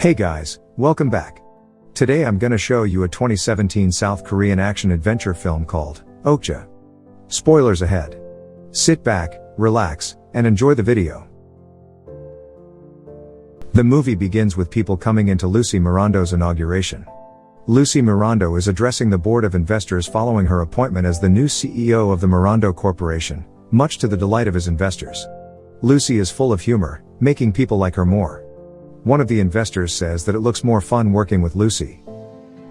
Hey guys, welcome back. Today I'm gonna show you a 2017 South Korean action-adventure film called Okja. Spoilers ahead. Sit back, relax, and enjoy the video. The movie begins with people coming into Lucy Mirando's inauguration. Lucy Mirando is addressing the board of investors following her appointment as the new CEO of the Mirando Corporation, much to the delight of his investors. Lucy is full of humor, making people like her more. One of the investors says that it looks more fun working with Lucy.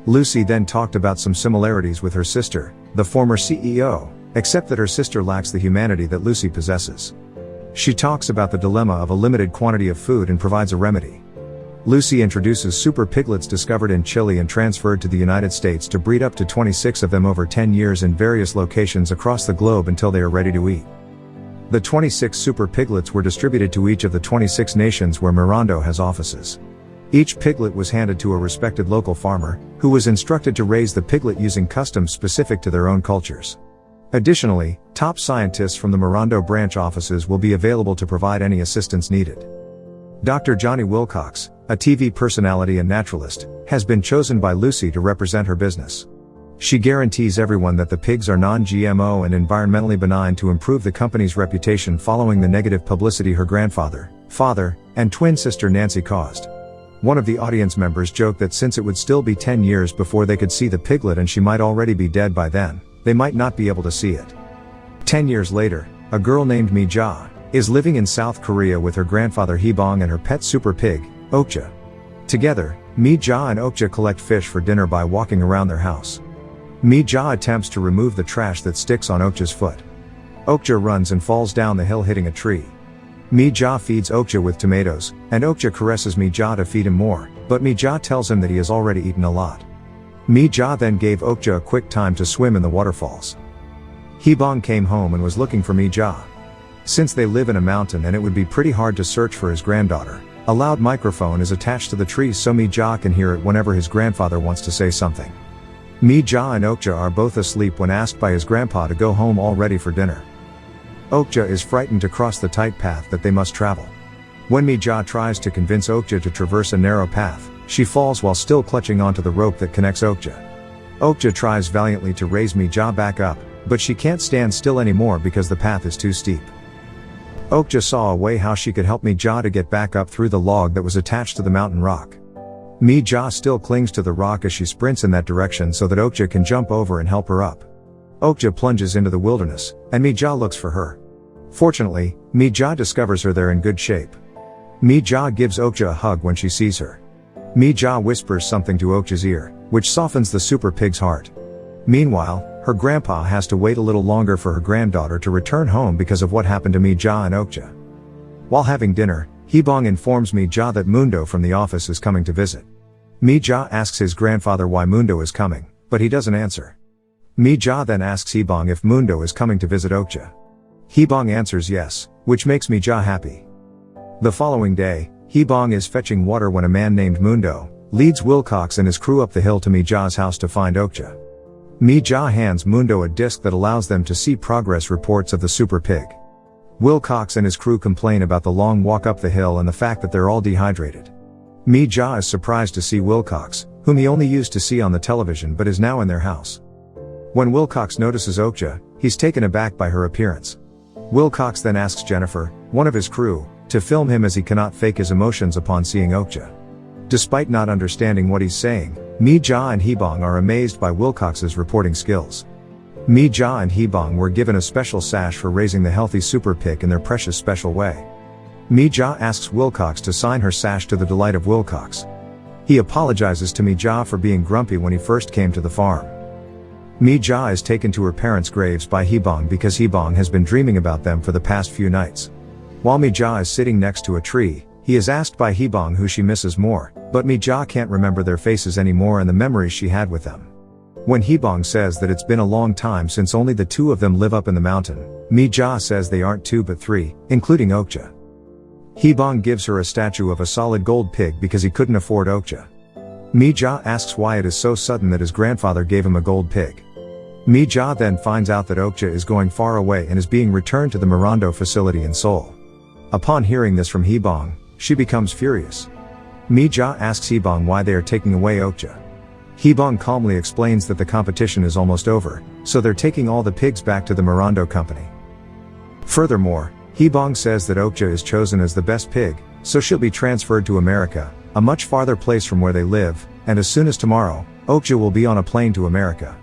Lucy then talked about some similarities with her sister, the former CEO, except that her sister lacks the humanity that Lucy possesses. She talks about the dilemma of a limited quantity of food and provides a remedy. Lucy introduces super piglets discovered in Chile and transferred to the United States to breed up to 26 of them over 10 years in various locations across the globe until they are ready to eat. The 26 super piglets were distributed to each of the 26 nations where Mirando has offices. Each piglet was handed to a respected local farmer, who was instructed to raise the piglet using customs specific to their own cultures. Additionally, top scientists from the Mirando branch offices will be available to provide any assistance needed. Dr. Johnny Wilcox, a TV personality and naturalist, has been chosen by Lucy to represent her business. She guarantees everyone that the pigs are non-GMO and environmentally benign to improve the company's reputation following the negative publicity her grandfather, father, and twin sister Nancy caused. One of the audience members joked that since it would still be 10 years before they could see the piglet and she might already be dead by then, they might not be able to see it. 10 years later, a girl named Mija is living in South Korea with her grandfather Hibong and her pet super pig, Okja. Together, Mija and Okja collect fish for dinner by walking around their house. Mija attempts to remove the trash that sticks on Okja's foot. Okja runs and falls down the hill hitting a tree. Mija feeds Okja with tomatoes, and Okja caresses Mija to feed him more, but Mija tells him that he has already eaten a lot. Mija then gave Okja a quick time to swim in the waterfalls. Hibong came home and was looking for Mija. Since they live in a mountain and it would be pretty hard to search for his granddaughter, a loud microphone is attached to the tree so Mija can hear it whenever his grandfather wants to say something. Mija and Okja are both asleep when asked by his grandpa to go home all ready for dinner. Okja is frightened to cross the tight path that they must travel. When Mija tries to convince Okja to traverse a narrow path, she falls while still clutching onto the rope that connects Okja. Okja tries valiantly to raise Mija back up, but she can't stand still anymore because the path is too steep. Okja saw a way how she could help Mija to get back up through the log that was attached to the mountain rock. Mija still clings to the rock as she sprints in that direction so that Okja can jump over and help her up. Okja plunges into the wilderness, and Mija looks for her. Fortunately, Mija discovers her there in good shape. Mija gives Okja a hug when she sees her. Mija whispers something to Okja's ear, which softens the super pig's heart. Meanwhile, her grandpa has to wait a little longer for her granddaughter to return home because of what happened to Mija and Okja. While having dinner, Hibong informs Mija that Mundo from the office is coming to visit. Mija asks his grandfather why Mundo is coming, but he doesn't answer. Mija then asks Hibong if Mundo is coming to visit Okja. Hibong answers yes, which makes Mija happy. The following day, Hibong is fetching water when a man named Mundo leads Wilcox and his crew up the hill to Mija's house to find Okja. Mija hands Mundo a disc that allows them to see progress reports of the super pig. Wilcox and his crew complain about the long walk up the hill and the fact that they're all dehydrated. Mija is surprised to see Wilcox, whom he only used to see on the television but is now in their house. When Wilcox notices Okja, he's taken aback by her appearance. Wilcox then asks Jennifer, one of his crew, to film him as he cannot fake his emotions upon seeing Okja. Despite not understanding what he's saying, Mija and Hibong are amazed by Wilcox's reporting skills. Mija and Hibong were given a special sash for raising the healthy super pig in their precious special way. Mija asks Wilcox to sign her sash to the delight of Wilcox. He apologizes to Mija for being grumpy when he first came to the farm. Mija is taken to her parents' graves by Hibong because Hibong has been dreaming about them for the past few nights. While Mija is sitting next to a tree, he is asked by Hibong who she misses more, but Mija can't remember their faces anymore and the memories she had with them. When Hibong says that it's been a long time since only the two of them live up in the mountain, Mija says they aren't two but three, including Okja. Hibong gives her a statue of a solid gold pig because he couldn't afford Okja. Mija asks why it is so sudden that his grandfather gave him a gold pig. Mija then finds out that Okja is going far away and is being returned to the Mirando facility in Seoul. Upon hearing this from Hibong, she becomes furious. Mija asks Hibong why they are taking away Okja. Hibong calmly explains that the competition is almost over, so they're taking all the pigs back to the Mirando company. Furthermore, Hibong says that Okja is chosen as the best pig, so she'll be transferred to America, a much farther place from where they live, and as soon as tomorrow, Okja will be on a plane to America.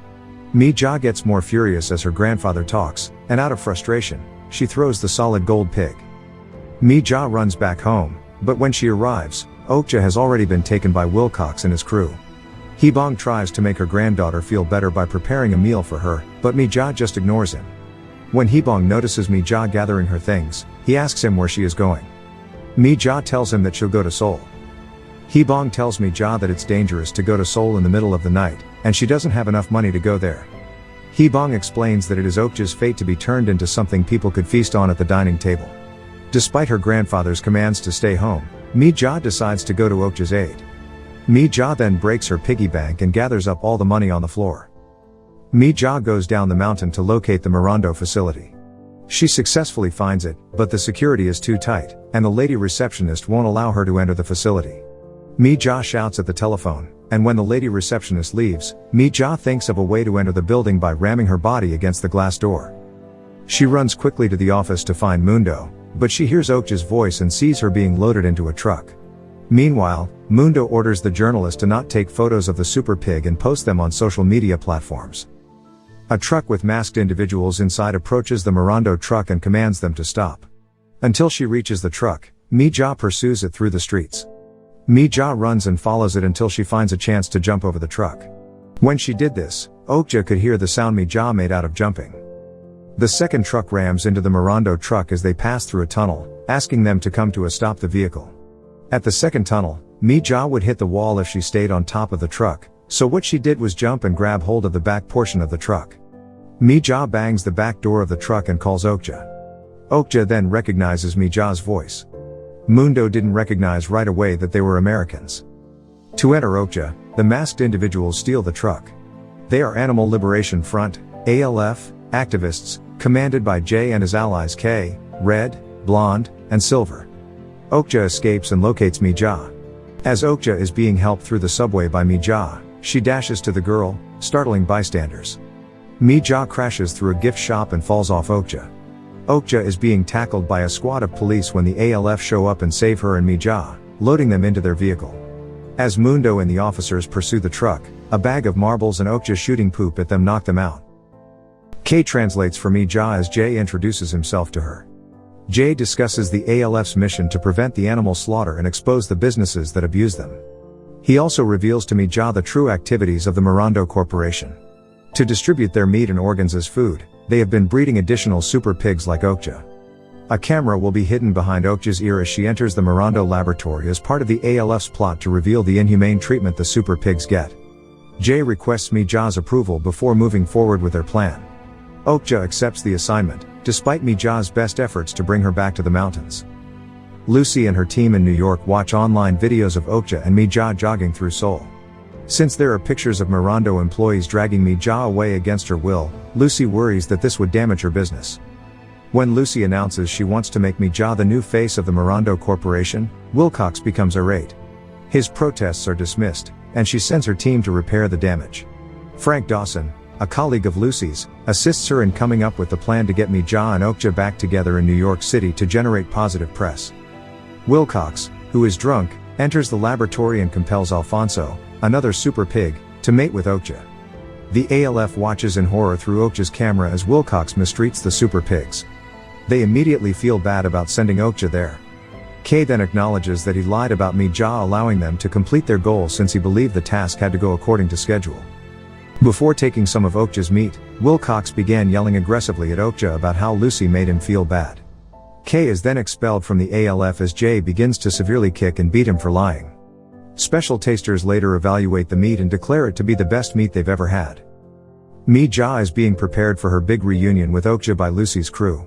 Mija gets more furious as her grandfather talks, and out of frustration, she throws the solid gold pig. Mija runs back home, but when she arrives, Okja has already been taken by Wilcox and his crew. Hibong tries to make her granddaughter feel better by preparing a meal for her, but Mija just ignores him. When Hibong notices Mija gathering her things, he asks him where she is going. Mija tells him that she'll go to Seoul. Hibong tells Mija that it's dangerous to go to Seoul in the middle of the night, and she doesn't have enough money to go there. Hibong explains that it is Okja's fate to be turned into something people could feast on at the dining table. Despite her grandfather's commands to stay home, Mija decides to go to Okja's aid. Mija then breaks her piggy bank and gathers up all the money on the floor. Mija goes down the mountain to locate the Mirando facility. She successfully finds it, but the security is too tight, and the lady receptionist won't allow her to enter the facility. Mija shouts at the telephone, and when the lady receptionist leaves, Mija thinks of a way to enter the building by ramming her body against the glass door. She runs quickly to the office to find Mundo, but she hears Okja's voice and sees her being loaded into a truck. Meanwhile, Mundo orders the journalist to not take photos of the super pig and post them on social media platforms. A truck with masked individuals inside approaches the Mirando truck and commands them to stop. Until she reaches the truck, Mija pursues it through the streets. Mija runs and follows it until she finds a chance to jump over the truck. When she did this, Okja could hear the sound Mija made out of jumping. The second truck rams into the Mirando truck as they pass through a tunnel, asking them to come to a stop the vehicle. At the second tunnel, Mija would hit the wall if she stayed on top of the truck, so what she did was jump and grab hold of the back portion of the truck. Mija bangs the back door of the truck and calls Okja. Okja then recognizes Mija's voice. Mundo didn't recognize right away that they were Americans. To enter Okja, the masked individuals steal the truck. They are Animal Liberation Front, ALF, activists, commanded by Jay and his allies K, Red, Blonde, and Silver. Okja escapes and locates Mija. As Okja is being helped through the subway by Mija, she dashes to the girl, startling bystanders. Mija crashes through a gift shop and falls off Okja. Okja is being tackled by a squad of police when the ALF show up and save her and Mija, loading them into their vehicle. As Mundo and the officers pursue the truck, a bag of marbles and Okja shooting poop at them knock them out. K translates for Mija as Jay introduces himself to her. Jay discusses the ALF's mission to prevent the animal slaughter and expose the businesses that abuse them. He also reveals to Mija the true activities of the Mirando Corporation. To distribute their meat and organs as food, they have been breeding additional super pigs like Okja. A camera will be hidden behind Okja's ear as she enters the Mirando laboratory as part of the ALF's plot to reveal the inhumane treatment the super pigs get. Jay requests Mija's approval before moving forward with their plan. Okja accepts the assignment, despite Mija's best efforts to bring her back to the mountains. Lucy and her team in New York watch online videos of Okja and Mija jogging through Seoul. Since there are pictures of Mirando employees dragging Mija away against her will, Lucy worries that this would damage her business. When Lucy announces she wants to make Mija the new face of the Mirando Corporation, Wilcox becomes irate. His protests are dismissed, and she sends her team to repair the damage. Frank Dawson, a colleague of Lucy's, assists her in coming up with the plan to get Mija and Okja back together in New York City to generate positive press. Wilcox, who is drunk, enters the laboratory and compels Alfonso, another super pig, to mate with Okja. The ALF watches in horror through Okja's camera as Wilcox mistreats the super pigs. They immediately feel bad about sending Okja there. K then acknowledges that he lied about Mija allowing them to complete their goal since he believed the task had to go according to schedule. Before taking some of Okja's meat, Wilcox began yelling aggressively at Okja about how Lucy made him feel bad. K is then expelled from the ALF as Jay begins to severely kick and beat him for lying. Special tasters later evaluate the meat and declare it to be the best meat they've ever had. Mija is being prepared for her big reunion with Okja by Lucy's crew.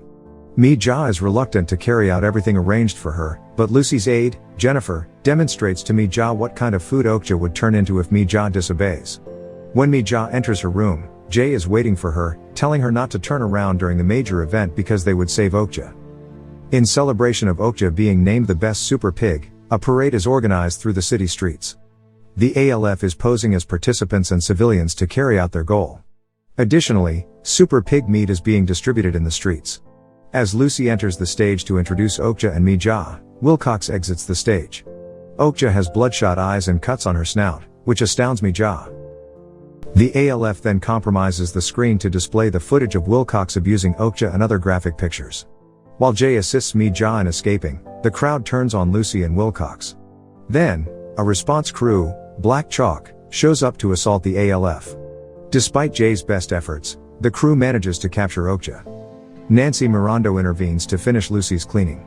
Mija is reluctant to carry out everything arranged for her, but Lucy's aide, Jennifer, demonstrates to Mija what kind of food Okja would turn into if Mija disobeys. When Mija enters her room, Jay is waiting for her, telling her not to turn around during the major event because they would save Okja. In celebration of Okja being named the best super pig, A parade is organized through the city streets. The ALF is posing as participants and civilians to carry out their goal. Additionally, super pig meat is being distributed in the streets. As Lucy enters the stage to introduce Okja and Mija, Wilcox exits the stage. Okja has bloodshot eyes and cuts on her snout, which astounds Mija. The ALF then compromises the screen to display the footage of Wilcox abusing Okja and other graphic pictures. While Jay assists Mija in escaping, the crowd turns on Lucy and Wilcox. Then, a response crew, Black Chalk, shows up to assault the ALF. Despite Jay's best efforts, the crew manages to capture Okja. Nancy Mirando intervenes to finish Lucy's cleaning.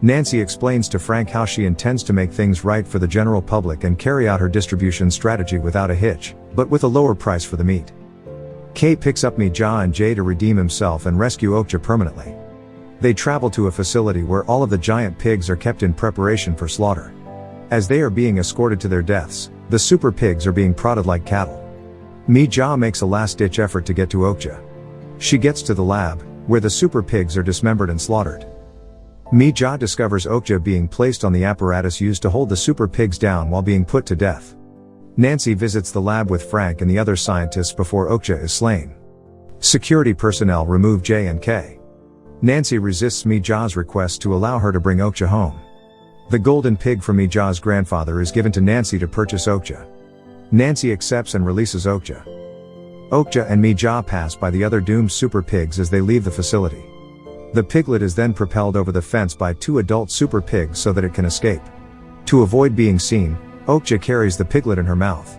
Nancy explains to Frank how she intends to make things right for the general public and carry out her distribution strategy without a hitch, but with a lower price for the meat. Kay picks up Mija and Jay to redeem himself and rescue Okja permanently. They travel to a facility where all of the giant pigs are kept in preparation for slaughter. As they are being escorted to their deaths, the super pigs are being prodded like cattle. Mija makes a last-ditch effort to get to Okja. She gets to the lab, where the super pigs are dismembered and slaughtered. Mija discovers Okja being placed on the apparatus used to hold the super pigs down while being put to death. Nancy visits the lab with Frank and the other scientists before Okja is slain. Security personnel remove Jay and Kay. Nancy resists Mija's request to allow her to bring Okja home. The golden pig from Mija's grandfather is given to Nancy to purchase Okja. Nancy accepts and releases Okja. Okja and Mija pass by the other doomed super pigs as they leave the facility. The piglet is then propelled over the fence by two adult super pigs so that it can escape. To avoid being seen, Okja carries the piglet in her mouth.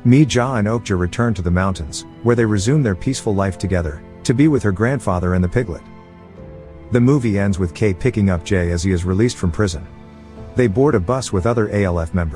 Mija and Okja return to the mountains, where they resume their peaceful life together, to be with her grandfather and the piglet. The movie ends with Kay picking up Jay as he is released from prison. They board a bus with other ALF members.